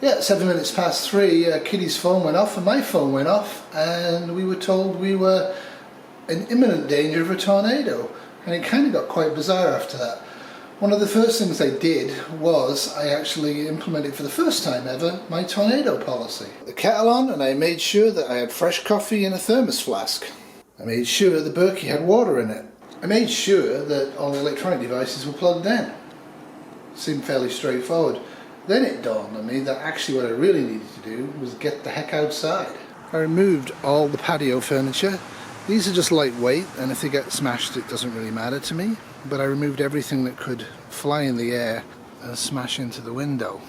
Yeah, 7 minutes past 3, Kitty's phone went off and my phone went off, and we were told we were in imminent danger of a tornado, and it kind of got quite bizarre after that. One of the first things I did was I actually implemented for the first time ever my tornado policy. The kettle on, and I made sure that I had fresh coffee in a thermos flask. I made sure the Berkey had water in it. I made sure that all electronic devices were plugged in. Seemed fairly straightforward. Then it dawned on me that actually what I really needed to do was get the heck outside. I removed all the patio furniture. These are just lightweight, and if they get smashed it doesn't really matter to me. But I removed everything that could fly in the air and smash into the window.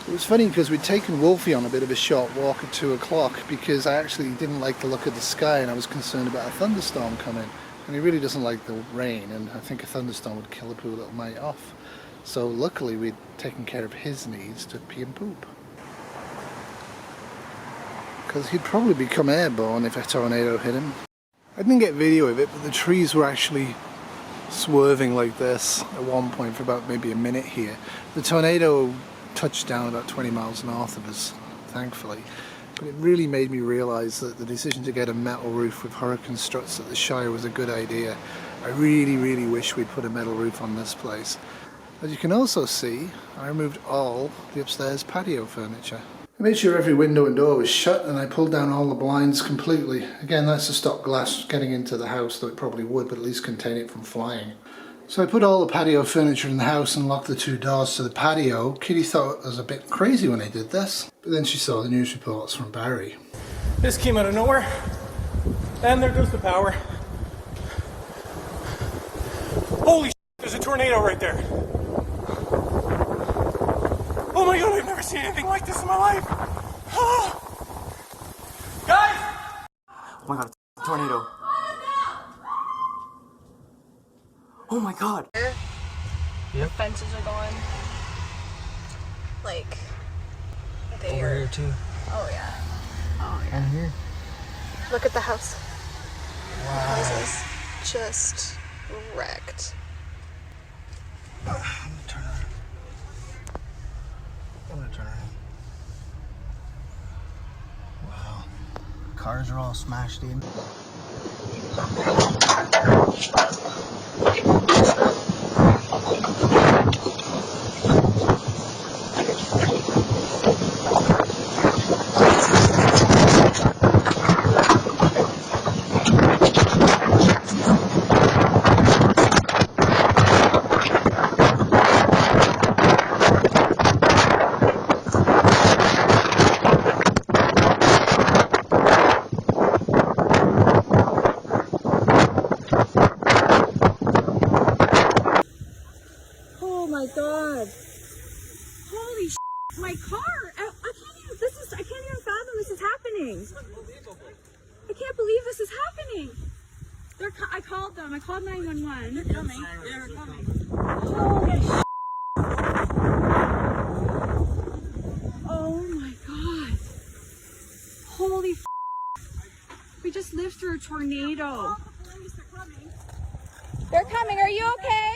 It was funny because we'd taken Wolfie on a bit of a short walk at 2 o'clock because I actually didn't like the look of the sky and I was concerned about a thunderstorm coming. And he really doesn't like the rain, and I think a thunderstorm would kill the poor little mite off. So luckily we'd taken care of his needs to pee and poop. Because he'd probably become airborne if a tornado hit him. I didn't get video of it, but the trees were actually swerving like this at one point for about maybe a minute here. The tornado touched down about 20 miles north of us, thankfully. But it really made me realise that the decision to get a metal roof with hurricane struts at the Shire was a good idea. I really, really wish we'd put a metal roof on this place. As you can also see, I removed all the upstairs patio furniture. I made sure every window and door was shut, and I pulled down all the blinds completely. Again, that's to stop glass getting into the house, though it probably would, but at least contain it from flying. So I put all the patio furniture in the house and locked the 2 doors to the patio. Kitty thought it was a bit crazy when I did this, but then she saw the news reports from Barrie. This came out of nowhere, and there goes the power. Holy shit, there's a tornado right there. Oh my god, I've never seen anything like this in my life. Guys! Oh my god, it's a tornado. Oh my god. The fences are gone. Like, they're... Over here too. Oh yeah. Oh yeah. And here. Look at the house. Wow. The house is just wrecked. I'm gonna turn around. I'm gonna turn around. Wow. Cars are all smashed in. Oh my god. Holy sh**. My car. I can't even fathom this is happening. I can't believe this is happening. I called them. I called 911. They're coming. They're coming. Holy sh**. Oh my god. Holy f***. We just lived through a tornado. They're coming. Are you okay?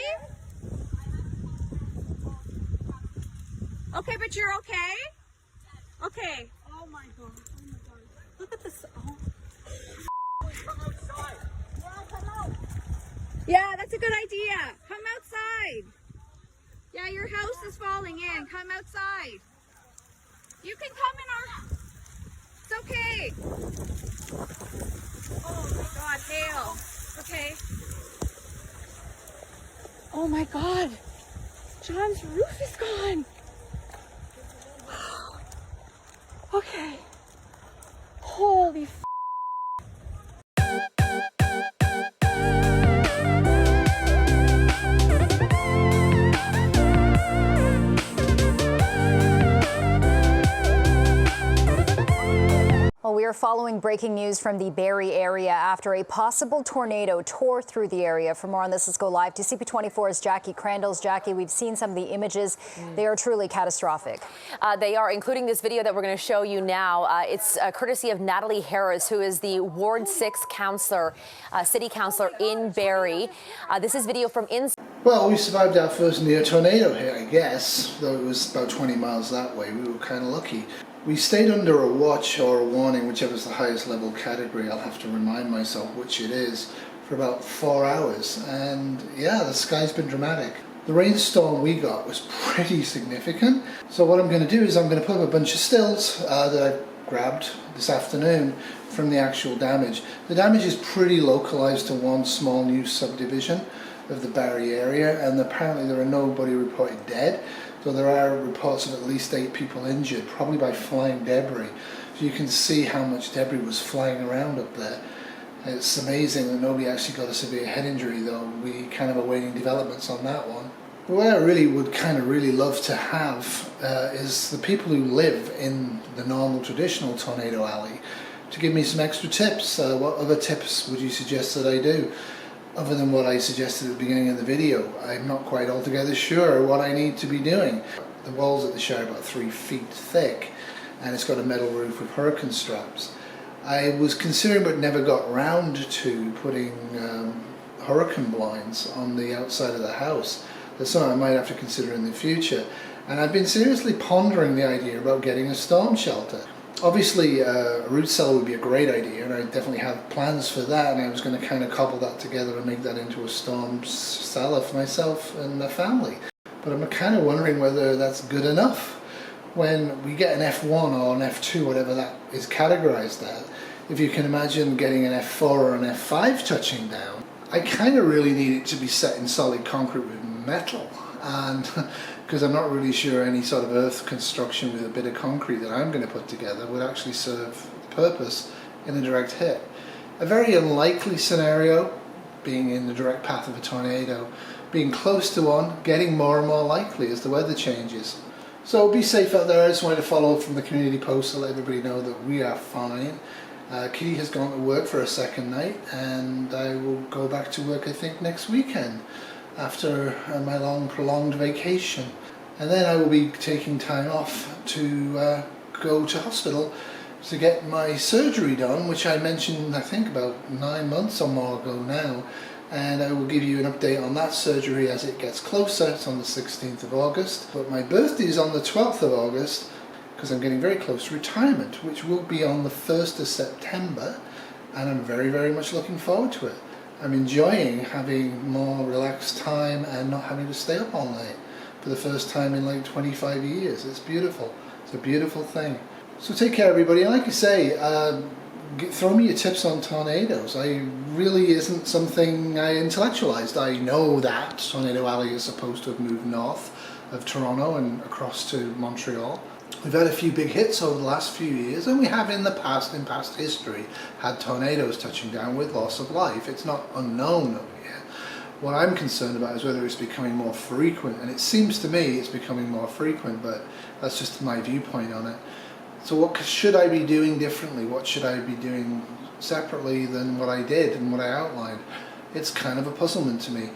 Okay, but you're okay? Okay. Oh my god. Oh my god. Look at this. Oh. Come outside. Yeah, come out. Yeah, that's a good idea. Come outside. Yeah, your house is falling in. Come outside. You can come in our... It's okay. Oh my god, hail. Okay. Oh my god. John's roof is gone. Okay. Holy f***. Well, we are following breaking news from the Barrie area after a possible tornado tore through the area. For more on this, let's go live to CP24's Jackie Crandall's. Jackie, we've seen some of the images. They are truly catastrophic. They are, including this video that we're going to show you now. It's courtesy of Natalie Harris, who is the Ward 6 councillor, city councillor in Barrie. This is video from inside. Well, we survived our first near tornado hit, I guess, though it was about 20 miles that way. We were kind of lucky. We stayed under a watch or a warning, whichever is the highest level category. I'll have to remind myself which it is, for about 4 hours. And yeah, the sky's been dramatic. The rainstorm we got was pretty significant. So what I'm going to do is I'm going to put up a bunch of stills that I've grabbed this afternoon from the actual damage. The damage is pretty localized to one small new subdivision of the Barrie area, and apparently there are nobody reported dead, so there are reports of at least 8 people injured, probably by flying debris. So you can see how much debris was flying around up there. It's amazing that nobody actually got a severe head injury, though. We kind of are awaiting developments on that one. What I really would really love to have is the people who live in the normal traditional tornado alley to give me some extra tips. What other tips would you suggest that I do? Other than what I suggested at the beginning of the video. I'm not quite altogether sure what I need to be doing. The walls at the shower are about 3 feet thick, and it's got a metal roof with hurricane straps. I was considering but never got round to putting hurricane blinds on the outside of the house. That's something I might have to consider in the future. And I've been seriously pondering the idea about getting a storm shelter. Obviously a root cellar would be a great idea, and I definitely have plans for that, and I was going to kind of cobble that together and make that into a storm cellar for myself and the family. But I'm kind of wondering whether that's good enough. When we get an F1 or an F2, whatever that is categorized as, if you can imagine getting an F4 or an F5 touching down, I kind of really need it to be set in solid concrete with metal, and because I'm not really sure any sort of earth construction with a bit of concrete that I'm going to put together would actually serve the purpose in a direct hit. A very unlikely scenario, being in the direct path of a tornado, being close to one, getting more and more likely as the weather changes. So be safe out there. I just wanted to follow up from the community post to let everybody know that we are fine. Kitty has gone to work for a second night, and I will go back to work I think next weekend after my long prolonged vacation, and then I will be taking time off to go to hospital to get my surgery done, which I mentioned I think about 9 months or more ago now, and I will give you an update on that surgery as it gets closer. It's on the 16th of August, but my birthday is on the 12th of August because I'm getting very close to retirement, which will be on the 1st of September, and I'm very much looking forward to it. I'm enjoying having more relaxed time and not having to stay up all night for the first time in like 25 years. It's beautiful. It's a beautiful thing. So take care, everybody. And like I say, throw me your tips on tornadoes. I really isn't something I intellectualized. I know that Tornado Alley is supposed to have moved north of Toronto and across to Montreal. We've had a few big hits over the last few years, and we have in past history had tornadoes touching down with loss of life. It's not unknown over here. What I'm concerned about is whether it's becoming more frequent, and it seems to me it's becoming more frequent, but that's just my viewpoint on it. So what should I be doing differently? What should I be doing separately than what I did and what I outlined? It's kind of a puzzlement to me.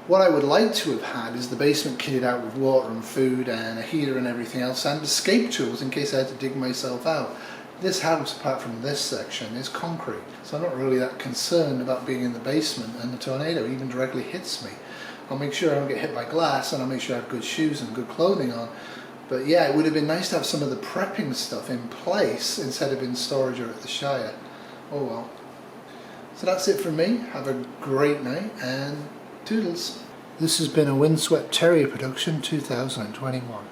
What I would like to have had is the basement kitted out with water and food and a heater and everything else, and escape tools in case I had to dig myself out. This house, apart from this section, is concrete, so I'm not really that concerned about being in the basement and the tornado even directly hits me. I'll make sure I don't get hit by glass, and I'll make sure I have good shoes and good clothing on. But yeah, it would have been nice to have some of the prepping stuff in place instead of in storage or at the Shire. Oh well. So that's it from me. Have a great night, and toodles. This has been a Windswept Terrier production 2021.